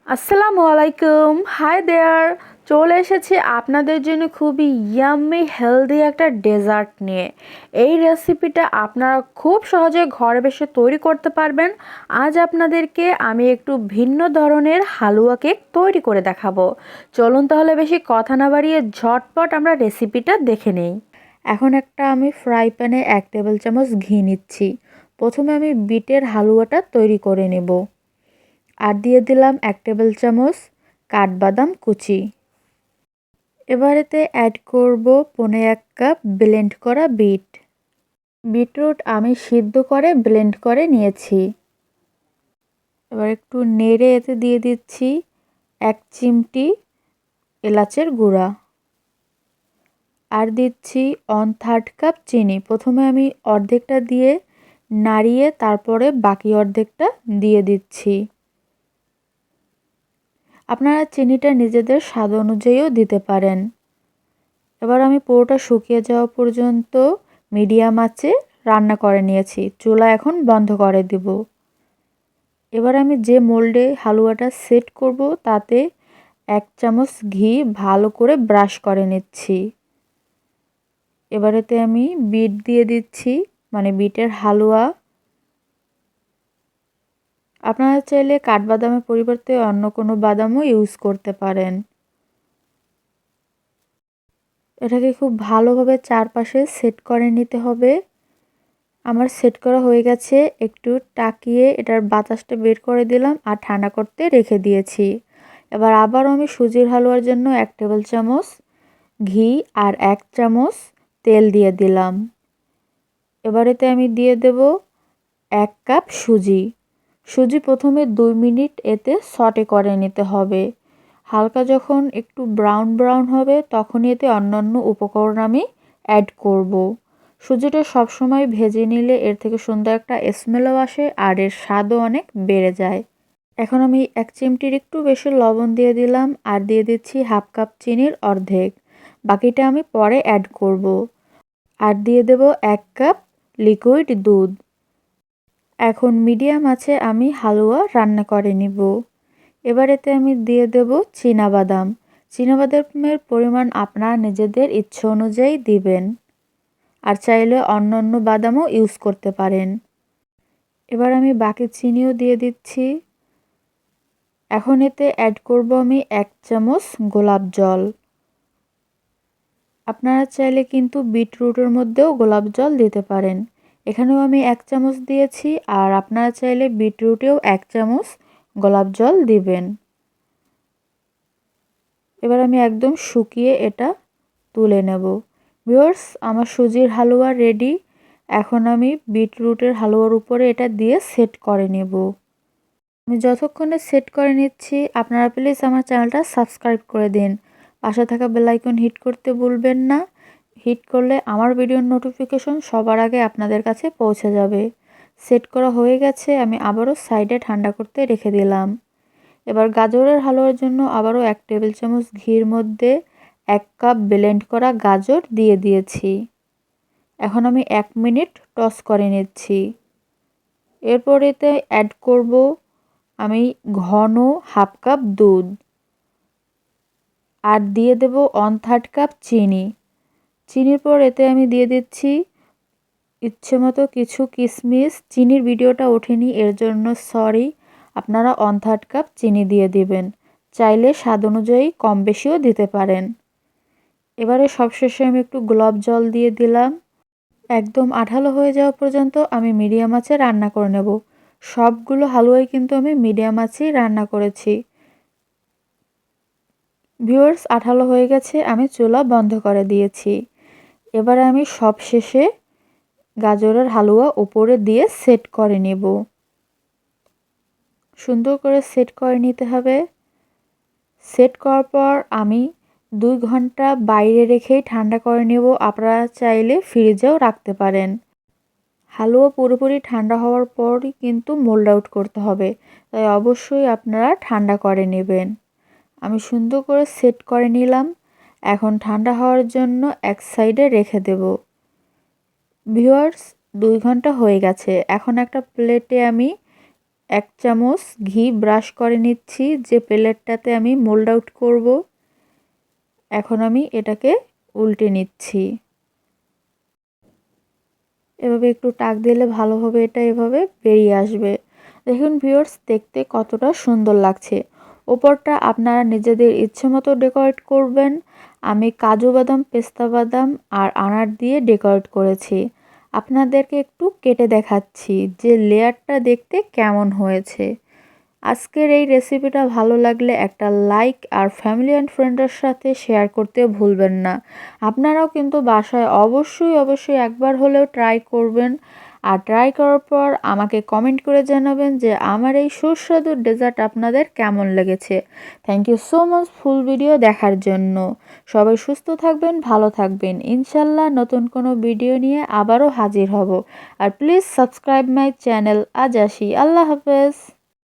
আসসালামুয়ালাইকুম, hi there. চলে এসেছি আপনাদের জন্য খুবই ইয়াম্মি হেলদি একটা ডেজার্ট নিয়ে। এই রেসিপিটা আপনারা খুব সহজে ঘরে বসে তৈরি করতে পারবেন। আজ আপনাদেরকে আমি একটু ভিন্ন ধরনের হালুয়া কেক তৈরি করে দেখাবো। চলুন তাহলে বেশি কথা না বাড়িয়ে ঝটপট আমরা রেসিপিটা দেখে নেই। এখন একটা আমি ফ্রাই প্যানে 1 টেবিল চামচ ঘি নিচ্ছি। প্রথমে আমি বিটের হালুয়াটা তৈরি করে নেব। আর দিয়ে দিলাম 1 টেবিল চামচ কাঠবাদাম কুচি। এবার এতে অ্যাড করব 1.5 কাপ ব্লেন্ড করা বিট। বিটরুট আমি সিদ্ধ করে ব্লেন্ড করে নিয়েছি। এবার একটু নেড়ে এতে দিয়ে দিচ্ছি 1 চিমটি এলাচের গুঁড়া। আর দিচ্ছি 1/3 কাপ চিনি। প্রথমে আমি অর্ধেকটা দিয়ে নাড়িয়ে তারপরে বাকি অর্ধেকটা দিয়ে দিচ্ছি। আপনারা চিনিটা নিজেদের স্বাদ অনুযায়ীও দিতে পারেন। এবার আমি পুরোটা শুকিয়ে যাওয়া পর্যন্ত মিডিয়াম আঁচে রান্না করে নিয়েছি। চুলা এখন বন্ধ করে দিব। এবার আমি যে মোল্ডে হালুয়াটা সেট করব তাতে 1 চামচ ঘি ভালো করে ব্রাশ করে নিচ্ছি। এবার এতে আমি বিট দিয়ে দিচ্ছি, মানে বিটের হালুয়া। আপনারা চাইলে কাঠবাদামের পরিবর্তে অন্য কোনো বাদামও ইউজ করতে পারেন। এটাকে খুব ভালোভাবে চারপাশে সেট করে নিতে হবে। আমার সেট করা হয়ে গেছে। একটু টাকিয়ে এটার বাতাসটা বের করে দিলাম আর ঠান্ডা করতে রেখে দিয়েছি। এবার আবারও আমি সুজির হালুয়ার জন্য 1 টেবিল চামচ ঘি আর 1 চামচ তেল দিয়ে দিলাম। এবার এতে আমি দিয়ে দেব 1 কাপ সুজি। সুজি প্রথমে 2 মিনিট এতে সটে করে নিতে হবে। হালকা যখন একটু ব্রাউন ব্রাউন হবে তখনই এতে অন্যান্য উপকরণ আমি অ্যাড করব। সুজিটা সবসময় ভেজে নিলে এর থেকে সুন্দর একটা স্মেলও আসে আর এর স্বাদও অনেক বেড়ে যায়। এখন আমি 1 চিমটির একটু বেশি লবণ দিয়ে দিলাম আর দিয়ে দিচ্ছি 1/2 কাপ চিনির অর্ধেক। বাকিটা আমি পরে অ্যাড করব। আর দিয়ে দেব 1 কাপ লিকুইড দুধ। এখন মিডিয়াম আঁচে আমি হালুয়া রান্না করে নিব। এবার এতে আমি দিয়ে দেব চীনাবাদাম। চীনাবাদামের পরিমাণ আপনারা নিজেদের ইচ্ছে অনুযায়ী দিবেন। আর চাইলে অন্যান্য বাদামও ইউজ করতে পারেন। এবার আমি বাকি চিনিও দিয়ে দিচ্ছি। এখন এতে অ্যাড করব আমি 1 চামচ গোলাপ জল। আপনারা চাইলে কিন্তু বিটরুটের মধ্যেও গোলাপ জল দিতে পারেন। এখানেও আমি 1 চামচ দিয়েছি আর আপনারা চাইলে বিটরুটেও 1 চামচ গোলাপ জল দিবেন। এবার আমি একদম শুকিয়ে এটা তুলে নেব। ভিউয়ার্স, আমার সুজির হালুয়া রেডি। এখন আমি বিটরুটের হালুয়ার উপরে এটা দিয়ে সেট করে নেব। আমি যতক্ষণে সেট করে নিচ্ছি আপনারা প্লিজ আমার চ্যানেলটা সাবস্ক্রাইব করে দিন। পাশে থাকা বেল আইকন হিট করতে ভুলবেন না। হিট করলে আমার ভিডিওর নোটিফিকেশন সবার আগে আপনাদের কাছে পৌঁছে যাবে। সেট করা হয়ে গেছে, আমি আবারও সাইডে ঠান্ডা করতে রেখে দিলাম। এবার গাজরের হালুয়ার জন্য আবারও 1 টেবিল চামচ ঘির মধ্যে 1 কাপ ব্লেন্ড করা গাজর দিয়ে দিয়েছি। এখন আমি 1 মিনিট টস করে নিচ্ছি। এরপর এতে অ্যাড করব আমি ঘন 1/2 কাপ দুধ আর দিয়ে দেব 1/3 কাপ চিনি। চিনির পর এতে আমি দিয়ে দিচ্ছি ইচ্ছে মতো কিছু কিশমিশ। চিনির ভিডিওটা ওঠেনি এর জন্য সরি। আপনারা 1/3 কাপ চিনি দিয়ে দিবেন। চাইলে স্বাদ অনুযায়ী কম বেশিও দিতে পারেন। এবারে সবশেষে আমি একটু গোলাপ জল দিয়ে দিলাম। একদম আঠালো হয়ে যাওয়া পর্যন্ত আমি মিডিয়াম আঁচে রান্না করে নেব। সবগুলো হালুয়াই কিন্তু আমি মিডিয়াম আঁচেই রান্না করেছি। ভিউয়ার্স, আঠালো হয়ে গেছে, আমি চুলা বন্ধ করে দিয়েছি। এবারে আমি সবশেষে গাজরের হালুয়া উপরে দিয়ে সেট করে নেব। সুন্দর করে সেট করে নিতে হবে। সেট করার পর আমি 2 ঘন্টা বাইরে রেখেই ঠান্ডা করে নেব। আপনারা চাইলে ফ্রিজেও রাখতে পারেন। হালুয়া পুরোপুরি ঠান্ডা হওয়ার পরই কিন্তু মোল্ড আউট করতে হবে, তাই অবশ্যই আপনারা ঠান্ডা করে নেবেন। আমি সুন্দর করে সেট করে নিলাম। এখন ঠান্ডা হওয়ার জন্য এক সাইডে রেখে দেব। ভিউয়ার্স, 2 ঘন্টা হয়ে গেছে। এখন একটা প্লেটে আমি 1 চামচ ঘি ব্রাশ করে নিচ্ছি যে প্লেটটাতে আমি মোল্ড আউট করব। এখন আমি এটাকে উল্টে নিচ্ছি। এভাবে একটু টাক দিলে ভালোভাবে এটা এভাবে বেরিয়ে আসবে। দেখুন ভিউয়ার্স, দেখতে কতটা সুন্দর লাগছে। ওপরটা আপনারা নিজেদের ইচ্ছে মতো ডেকোরেট করবেন। আমি কাজু বাদাম, পেস্তা বাদাম আর আনার দিয়ে ডেকোরেট করেছি। আপনাদেরকে একটু কেটে দেখাচ্ছি যে লেয়ারটা দেখতে কেমন হয়েছে। আজকের এই রেসিপিটা ভালো লাগলে একটা লাইক আর ফ্যামিলি অ্যান্ড ফ্রেন্ডের সাথে শেয়ার করতে ভুলবেন না। আপনারাও কিন্তু বাসায় অবশ্যই একবার হলেও ট্রাই করবেন। আর ট্রাই করার পর আমাকে কমেন্ট করে জানাবেন যে আমার এই সুস্বাদু ডেজার্ট আপনাদের কেমন লেগেছে। Thank you so much full video দেখার জন্য। সবাই সুস্থ থাকবেন, ভালো থাকবেন। ইনশাল্লাহ নতুন কোনো ভিডিও নিয়ে আবারও হাজির হব। আর প্লিজ সাবস্ক্রাইব মাই চ্যানেল। আজ আসি, আল্লাহ হাফেজ।